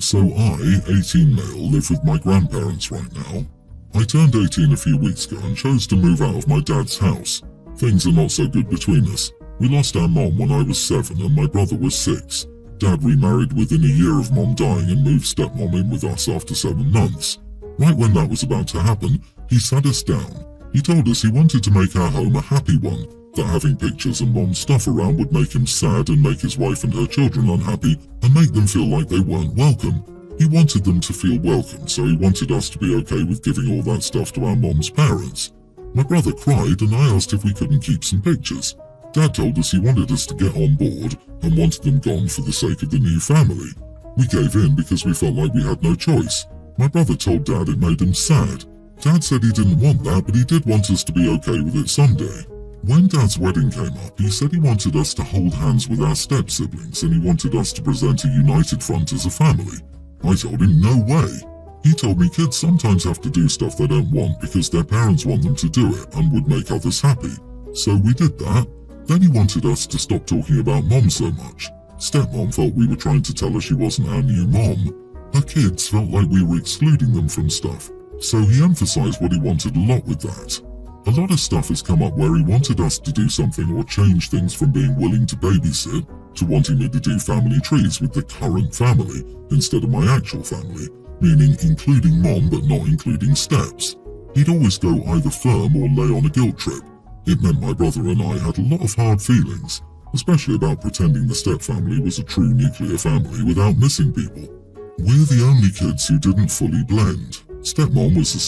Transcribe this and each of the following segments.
So I, 18 male, live with my grandparents right now. I turned 18 a few weeks ago and chose to move out of my dad's house. Things are not so good between us. We lost our mom when I was 7 and my brother was 6. Dad remarried within a year of mom dying and moved stepmom in with us after 7 months. Right when that was about to happen, he sat us down. He told us he wanted to make our home a happy one, that having pictures and mom's stuff around would make him sad and make his wife and her children unhappy and make them feel like they weren't welcome. He wanted them to feel welcome, so he wanted us to be okay with giving all that stuff to our mom's parents. My brother cried and I asked if we couldn't keep some pictures. Dad told us he wanted us to get on board and wanted them gone for the sake of the new family. We gave in because we felt like we had no choice. My brother told Dad it made him sad. Dad said he didn't want that, but he did want us to be okay with it someday. When Dad's wedding came up, he said he wanted us to hold hands with our step-siblings and he wanted us to present a united front as a family. I told him no way. He told me kids sometimes have to do stuff they don't want because their parents want them to do it and would make others happy. So we did that. Then he wanted us to stop talking about mom so much. Stepmom felt we were trying to tell her she wasn't our new mom. Her kids felt like we were excluding them from stuff. So he emphasized what he wanted a lot with that. A lot of stuff has come up where he wanted us to do something or change things from being willing to babysit to wanting me to do family trees with the current family instead of my actual family, meaning including mom but not including steps. He'd always go either firm or lay on a guilt trip. It meant my brother and I had a lot of hard feelings, especially about pretending the step-family was a true nuclear family without missing people. We're the only kids who didn't fully blend. Stepmom was a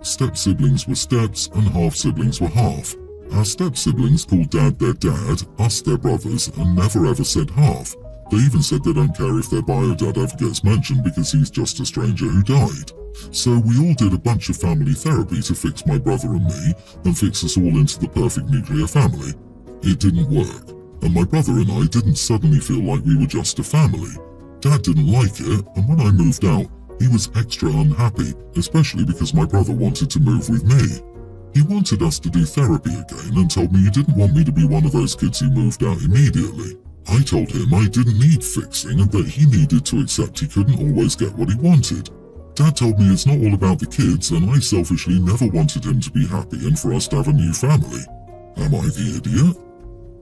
step-siblings were steps, and half-siblings were half. Our step-siblings called Dad their dad, us their brothers, and never ever said half. They even said they don't care if their bio-dad ever gets mentioned because he's just a stranger who died. So we all did a bunch of family therapy to fix my brother and me and fix us all into the perfect nuclear family. It didn't work, and my brother and I didn't suddenly feel like we were just a family. Dad didn't like it, and when I moved out, he was extra unhappy, especially because my brother wanted to move with me. He wanted us to do therapy again and told me he didn't want me to be one of those kids who moved out immediately. I told him I didn't need fixing and that he needed to accept he couldn't always get what he wanted. Dad told me it's not all about the kids and I selfishly never wanted him to be happy and for us to have a new family. Am I the idiot?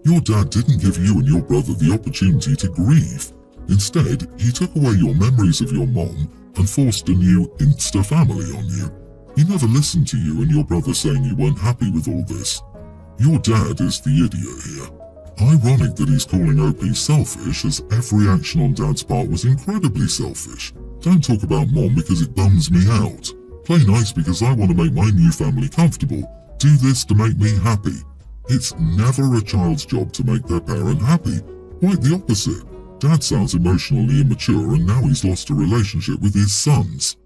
Your dad didn't give you and your brother the opportunity to grieve. Instead, he took away your memories of your mom and forced a new insta-family on you. He never listened to you and your brother saying you weren't happy with all this. Your dad is the idiot here. Ironic that he's calling OP selfish, as every action on Dad's part was incredibly selfish. Don't talk about mom because it bums me out. Play nice because I want to make my new family comfortable. Do this to make me happy. It's never a child's job to make their parent happy. Quite the opposite. Dad sounds emotionally immature and now he's lost a relationship with his sons.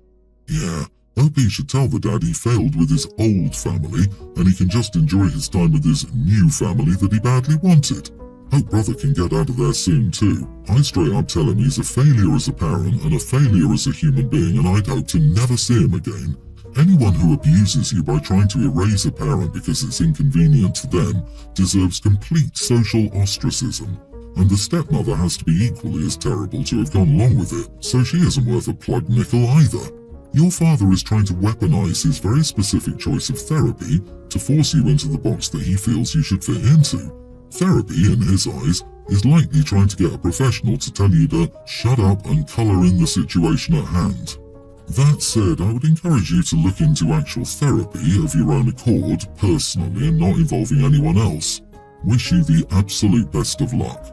Yeah, OP should tell the dad he failed with his old family and he can just enjoy his time with his new family that he badly wanted. Hope brother can get out of there soon too. I straight up tell him he's a failure as a parent and a failure as a human being and I'd hope to never see him again. Anyone who abuses you by trying to erase a parent because it's inconvenient to them deserves complete social ostracism. And the stepmother has to be equally as terrible to have gone along with it, so she isn't worth a plug nickel either. Your father is trying to weaponize his very specific choice of therapy to force you into the box that he feels you should fit into. Therapy, in his eyes, is likely trying to get a professional to tell you to shut up and colour in the situation at hand. That said, I would encourage you to look into actual therapy of your own accord, personally, and not involving anyone else. Wish you the absolute best of luck.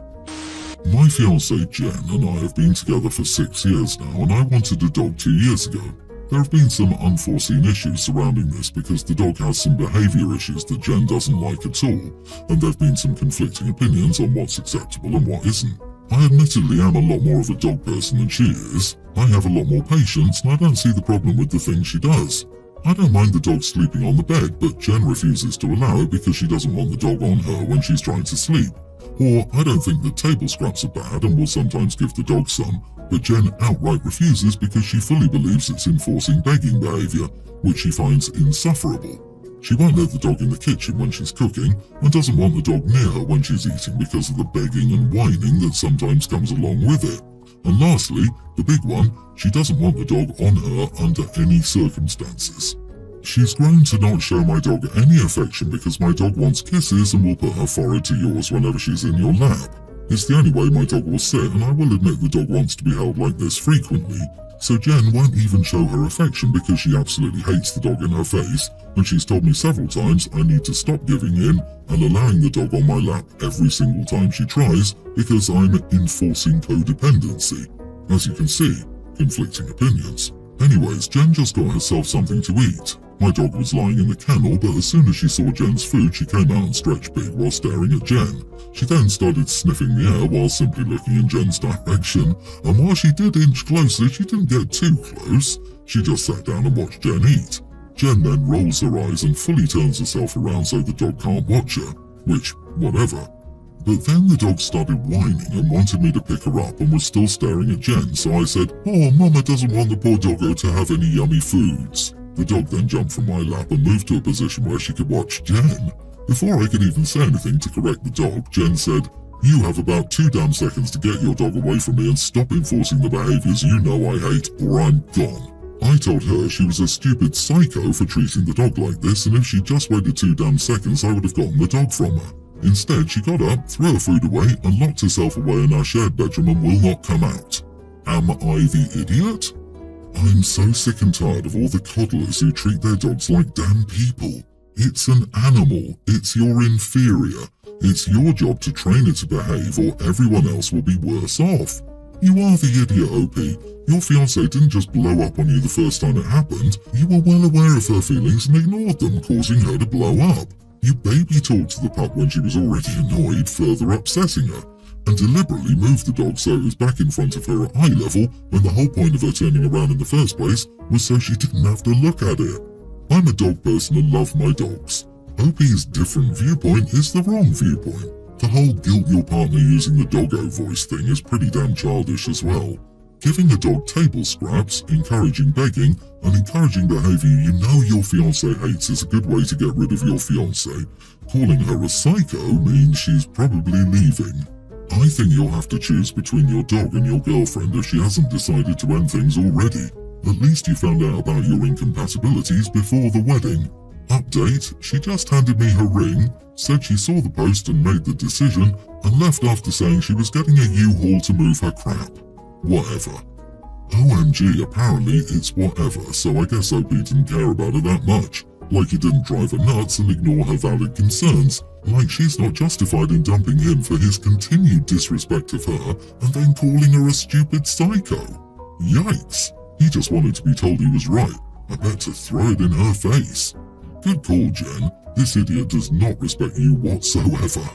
My fiancée Jen and I have been together for 6 years now and I wanted a dog 2 years ago. There have been some unforeseen issues surrounding this because the dog has some behaviour issues that Jen doesn't like at all, and there have been some conflicting opinions on what's acceptable and what isn't. I admittedly am a lot more of a dog person than she is. I have a lot more patience and I don't see the problem with the things she does. I don't mind the dog sleeping on the bed, but Jen refuses to allow it because she doesn't want the dog on her when she's trying to sleep. Or I don't think that table scraps are bad and will sometimes give the dog some, but Jen outright refuses because she fully believes it's enforcing begging behaviour, which she finds insufferable. She won't let the dog in the kitchen when she's cooking and doesn't want the dog near her when she's eating because of the begging and whining that sometimes comes along with it. And lastly, the big one, she doesn't want the dog on her under any circumstances. She's grown to not show my dog any affection because my dog wants kisses and will put her forehead to yours whenever she's in your lap. It's the only way my dog will sit, and I will admit the dog wants to be held like this frequently. So Jen won't even show her affection because she absolutely hates the dog in her face, and she's told me several times I need to stop giving in and allowing the dog on my lap every single time she tries because I'm enforcing codependency. As you can see, conflicting opinions. Anyways, Jen just got herself something to eat. My dog was lying in the kennel, but as soon as she saw Jen's food, she came out and stretched big while staring at Jen. She then started sniffing the air while simply looking in Jen's direction, and while she did inch closer, she didn't get too close. She just sat down and watched Jen eat. Jen then rolls her eyes and fully turns herself around so the dog can't watch her, which, whatever. But then the dog started whining and wanted me to pick her up and was still staring at Jen, so I said, "Oh, Mama doesn't want the poor doggo to have any yummy foods." The dog then jumped from my lap and moved to a position where she could watch Jen. Before I could even say anything to correct the dog, Jen said, "You have about 2 damn seconds to get your dog away from me and stop enforcing the behaviors you know I hate, or I'm gone." I told her she was a stupid psycho for treating the dog like this, and if she just waited 2 damn seconds, I would have gotten the dog from her. Instead, she got up, threw her food away, and locked herself away in our shared bedroom and will not come out. Am I the idiot? I'm so sick and tired of all the coddlers who treat their dogs like damn people. It's an animal. It's your inferior. It's your job to train it to behave, or everyone else will be worse off. You are the idiot, OP. Your fiancé didn't just blow up on you the first time it happened. You were well aware of her feelings and ignored them, causing her to blow up. You baby talked to the pup when she was already annoyed, further upsetting her, and deliberately moved the dog so it was back in front of her at eye level when the whole point of her turning around in the first place was so she didn't have to look at it. I'm a dog person and love my dogs. OP's different viewpoint is the wrong viewpoint. The whole guilt your partner using the doggo voice thing is pretty damn childish as well. Giving a dog table scraps, encouraging begging, and encouraging behavior you know your fiancé hates is a good way to get rid of your fiancé. Calling her a psycho means she's probably leaving. I think you'll have to choose between your dog and your girlfriend if she hasn't decided to end things already. At least you found out about your incompatibilities before the wedding. Update, she just handed me her ring, said she saw the post and made the decision, and left after saying she was getting a U-Haul to move her crap. Whatever. OMG, apparently it's whatever, so I guess OP didn't care about her that much. Like he didn't drive her nuts and ignore her valid concerns. Like she's not justified in dumping him for his continued disrespect of her and then calling her a stupid psycho. Yikes. He just wanted to be told he was right. I bet to throw it in her face. Good call, Jen. This idiot does not respect you whatsoever.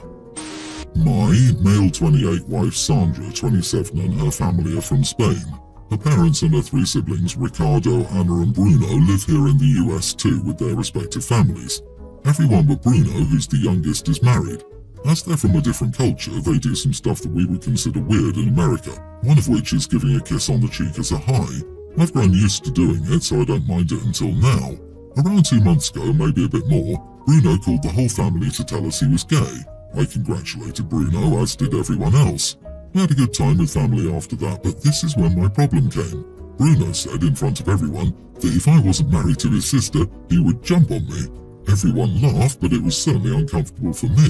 My male 28 wife Sandra, 27, and her family are from Spain. Her parents and her 3 siblings, Ricardo, Anna and Bruno, live here in the US too with their respective families. Everyone but Bruno, who's the youngest, is married. As they're from a different culture, they do some stuff that we would consider weird in America, one of which is giving a kiss on the cheek as a hi. I've grown used to doing it, so I don't mind it until now. Around 2 months ago, maybe a bit more, Bruno called the whole family to tell us he was gay. I congratulated Bruno, as did everyone else. We had a good time with family after that, but this is when my problem came. Bruno said in front of everyone that if I wasn't married to his sister, he would jump on me. Everyone laughed, but it was certainly uncomfortable for me.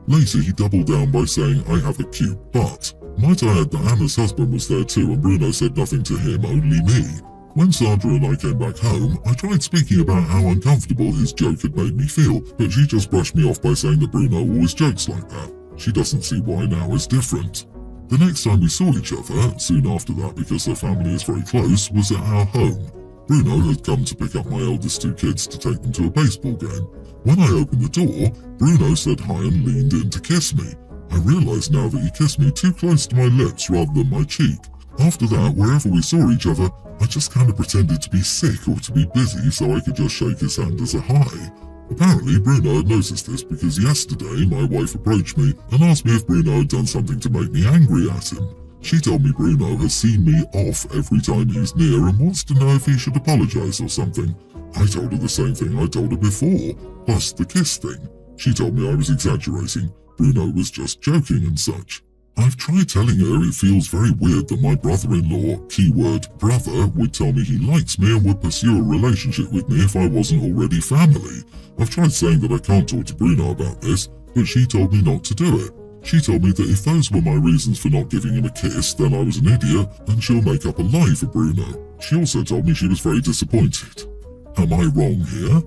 Later, he doubled down by saying I have a cute butt. Might I add that Anna's husband was there too, and Bruno said nothing to him, only me. When Sandra and I came back home, I tried speaking about how uncomfortable his joke had made me feel, but she just brushed me off by saying that Bruno always jokes like that. She doesn't see why now is different. The next time we saw each other, soon after that because their family is very close, was at our home. Bruno had come to pick up my eldest 2 kids to take them to a baseball game. When I opened the door, Bruno said hi and leaned in to kiss me. I realised now that he kissed me too close to my lips rather than my cheek. After that, wherever we saw each other, I just kind of pretended to be sick or to be busy so I could just shake his hand as a hi. Apparently, Bruno had noticed this because yesterday my wife approached me and asked me if Bruno had done something to make me angry at him. She told me Bruno has seen me off every time he's near and wants to know if he should apologise or something. I told her the same thing I told her before, plus the kiss thing. She told me I was exaggerating. Bruno was just joking and such. I've tried telling her it feels very weird that my brother-in-law, keyword brother, would tell me he likes me and would pursue a relationship with me if I wasn't already family. I've tried saying that I can't talk to Bruno about this, but she told me not to do it. She told me that if those were my reasons for not giving him a kiss, then I was an idiot and she'll make up a lie for Bruno. She also told me she was very disappointed. Am I wrong here?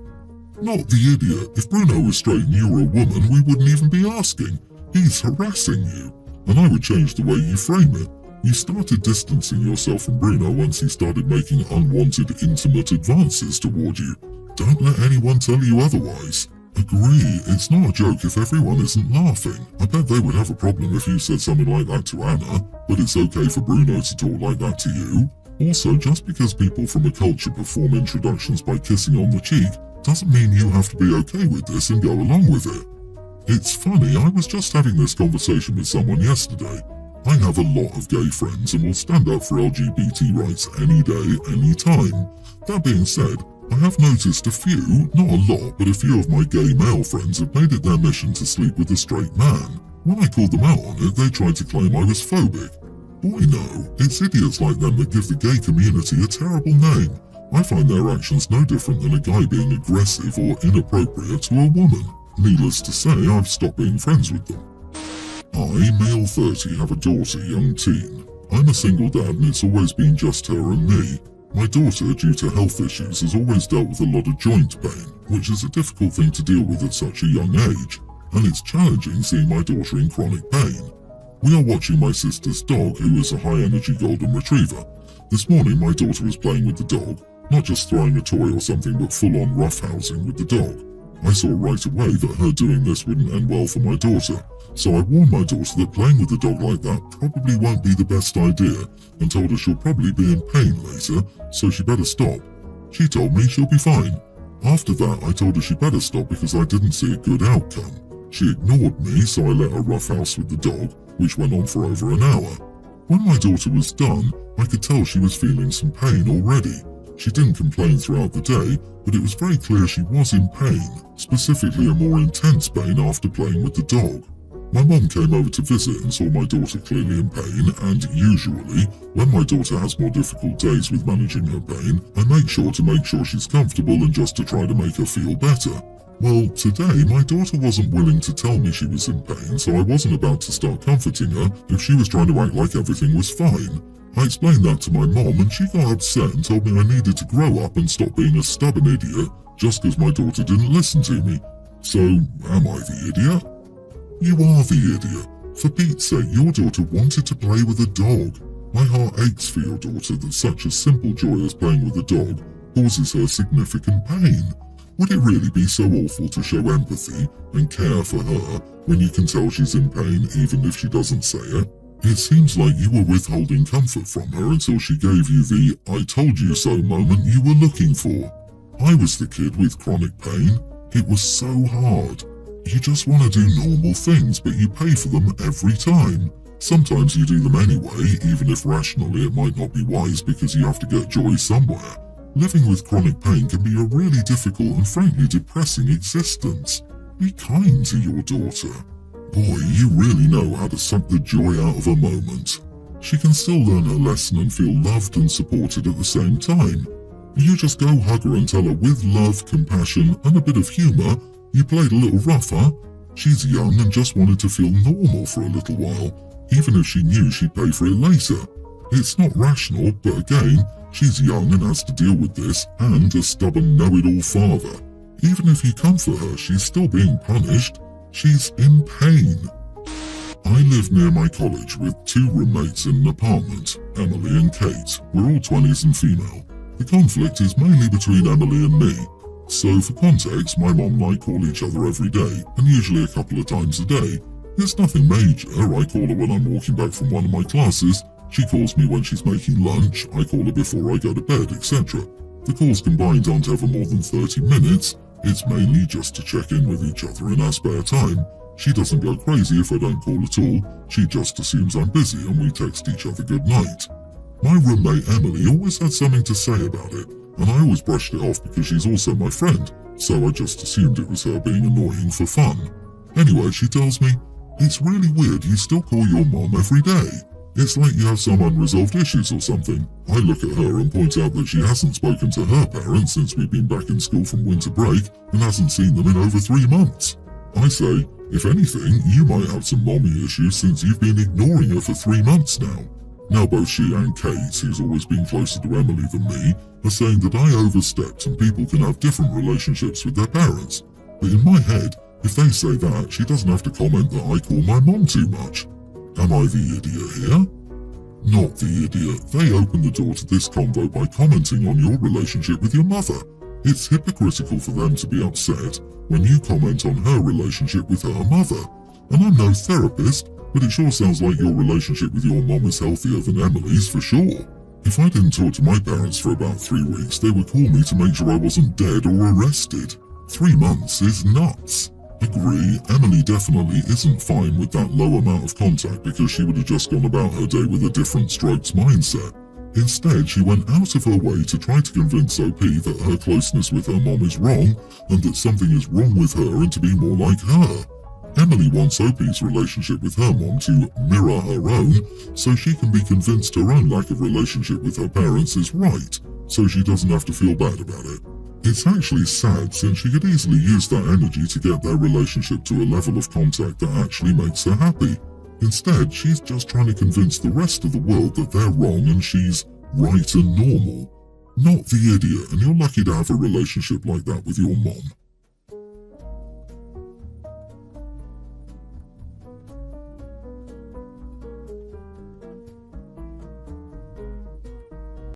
Not the idiot. If Bruno was straight and you were a woman, we wouldn't even be asking. He's harassing you. And I would change the way you frame it. You started distancing yourself from Bruno once he started making unwanted intimate advances toward you. Don't let anyone tell you otherwise. Agree, it's not a joke if everyone isn't laughing. I bet they would have a problem if you said something like that to Anna, but it's okay for Bruno to talk like that to you. Also, just because people from a culture perform introductions by kissing on the cheek, doesn't mean you have to be okay with this and go along with it. It's funny, I was just having this conversation with someone yesterday. I have a lot of gay friends and will stand up for LGBT rights any day, any time. That being said, I have noticed a few, not a lot, but a few of my gay male friends have made it their mission to sleep with a straight man. When I called them out on it, they tried to claim I was phobic. Boy no, it's idiots like them that give the gay community a terrible name. I find their actions no different than a guy being aggressive or inappropriate to a woman. Needless to say, I've stopped being friends with them. I, male 30, have a daughter, young teen. I'm a single dad and it's always been just her and me. My daughter, due to health issues, has always dealt with a lot of joint pain, which is a difficult thing to deal with at such a young age, and it's challenging seeing my daughter in chronic pain. We are watching my sister's dog, who is a high-energy golden retriever. This morning my daughter was playing with the dog, not just throwing a toy or something, but full-on roughhousing with the dog. I saw right away that her doing this wouldn't end well for my daughter, so I warned my daughter that playing with the dog like that probably won't be the best idea, and told her she'll probably be in pain later, so she better stop. She told me she'll be fine. After that, I told her she better stop because I didn't see a good outcome. She ignored me, so I let her roughhouse with the dog, which went on for over an hour. When my daughter was done, I could tell she was feeling some pain already. She didn't complain throughout the day, but it was very clear she was in pain, specifically a more intense pain after playing with the dog. My mum came over to visit and saw my daughter clearly in pain, and usually, when my daughter has more difficult days with managing her pain, I make sure she's comfortable and just to try to make her feel better. Well, today my daughter wasn't willing to tell me she was in pain, so I wasn't about to start comforting her if she was trying to act like everything was fine. I explained that to my mom and she got upset and told me I needed to grow up and stop being a stubborn idiot just because my daughter didn't listen to me. So, am I the idiot? You are the idiot. For Pete's sake, your daughter wanted to play with a dog. My heart aches for your daughter that such a simple joy as playing with a dog causes her significant pain. Would it really be so awful to show empathy and care for her when you can tell she's in pain even if she doesn't say it? It seems like you were withholding comfort from her until she gave you the "I told you so" moment you were looking for. I was the kid with chronic pain. It was so hard. You just want to do normal things, but you pay for them every time. Sometimes you do them anyway, even if rationally it might not be wise because you have to get joy somewhere. Living with chronic pain can be a really difficult and frankly depressing existence. Be kind to your daughter. Boy, you really know how to suck the joy out of a moment. She can still learn her lesson and feel loved and supported at the same time. You just go hug her and tell her with love, compassion and a bit of humour, you played a little rough, huh? She's young and just wanted to feel normal for a little while, even if she knew she'd pay for it later. It's not rational, but again, she's young and has to deal with this, and a stubborn know-it-all father. Even if you comfort her, she's still being punished. She's in pain. I live near my college with 2 roommates in an apartment, Emily and Kate. We're all 20s and female. The conflict is mainly between Emily and me. So for context, my mom and I call each other every day, and usually a couple of times a day. It's nothing major. I call her when I'm walking back from one of my classes, she calls me when she's making lunch, I call her before I go to bed, etc. The calls combined aren't ever more than 30 minutes. It's mainly just to check in with each other in our spare time. She doesn't go crazy if I don't call at all. She just assumes I'm busy and we text each other good night. My roommate Emily always had something to say about it, and I always brushed it off because she's also my friend, so I just assumed it was her being annoying for fun. Anyway, she tells me, It's really weird you still call your mom every day. It's like you have some unresolved issues or something. I look at her and point out that she hasn't spoken to her parents since we've been back in school from winter break and hasn't seen them in over 3 months. I say, if anything, you might have some mommy issues since you've been ignoring her for 3 months now. Now both she and Kate, who's always been closer to Emily than me, are saying that I overstepped and people can have different relationships with their parents. But in my head, if they say that, she doesn't have to comment that I call my mom too much. Am I the idiot here? Not the idiot. They opened the door to this convo by commenting on your relationship with your mother. It's hypocritical for them to be upset when you comment on her relationship with her mother. And I'm no therapist, but it sure sounds like your relationship with your mom is healthier than Emily's for sure. If I didn't talk to my parents for about 3 weeks, they would call me to make sure I wasn't dead or arrested. 3 months is nuts. Agree, Emily definitely isn't fine with that low amount of contact because she would have just gone about her day with a different strokes mindset. Instead, she went out of her way to try to convince OP that her closeness with her mom is wrong and that something is wrong with her and to be more like her. Emily wants OP's relationship with her mom to mirror her own so she can be convinced her own lack of relationship with her parents is right, so she doesn't have to feel bad about it. It's actually sad since she could easily use that energy to get their relationship to a level of contact that actually makes her happy. Instead, she's just trying to convince the rest of the world that they're wrong and she's right and normal. Not the idiot, and you're lucky to have a relationship like that with your mom.